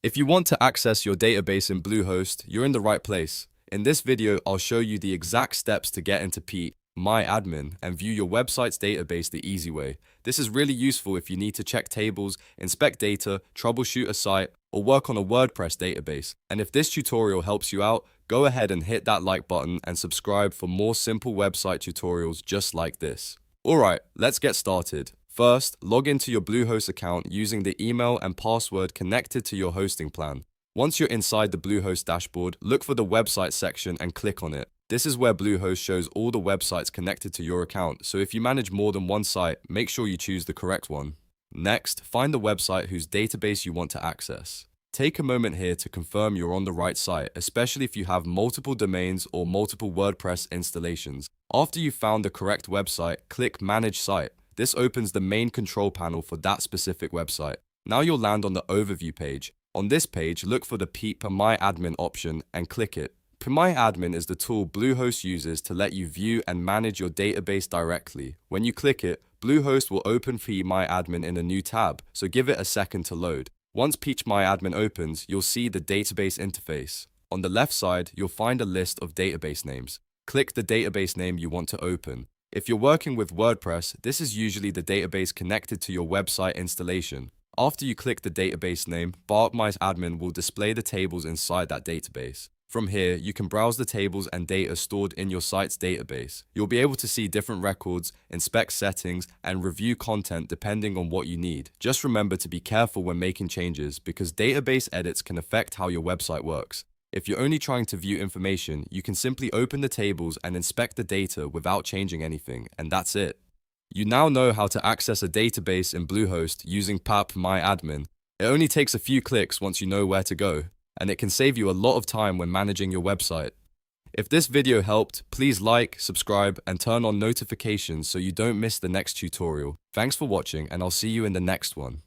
If you want to access your database in Bluehost, you're in the right place. In this video, I'll show you the exact steps to get into phpMyAdmin and view your website's database the easy way. This is really useful if you need to check tables, inspect data, troubleshoot a site, or work on a WordPress database. And if this tutorial helps you out, go ahead and hit that like button and subscribe for more simple website tutorials just like this. Alright, let's get started. First, log into your Bluehost account using the email and password connected to your hosting plan. Once you're inside the Bluehost dashboard, look for the website section and click on it. This is where Bluehost shows all the websites connected to your account, so if you manage more than one site, make sure you choose the correct one. Next, find the website whose database you want to access. Take a moment here to confirm you're on the right site, especially if you have multiple domains or multiple WordPress installations. After you've found the correct website, click Manage Site. This opens the main control panel for that specific website. Now you'll land on the overview page. On this page, look for the phpMyAdmin option and click it. phpMyAdmin is the tool Bluehost uses to let you view and manage your database directly. When you click it, Bluehost will open phpMyAdmin in a new tab, so give it a second to load. Once phpMyAdmin opens, you'll see the database interface. On the left side, you'll find a list of database names. Click the database name you want to open. If you're working with WordPress, this is usually the database connected to your website installation. After you click the database name, phpMyAdmin will display the tables inside that database. From here, you can browse the tables and data stored in your site's database. You'll be able to see different records, inspect settings, and review content depending on what you need. Just remember to be careful when making changes because database edits can affect how your website works. If you're only trying to view information, you can simply open the tables and inspect the data without changing anything, and that's it. You now know how to access a database in Bluehost using phpMyAdmin. It only takes a few clicks once you know where to go, and it can save you a lot of time when managing your website. If this video helped, please like, subscribe, and turn on notifications so you don't miss the next tutorial. Thanks for watching, and I'll see you in the next one.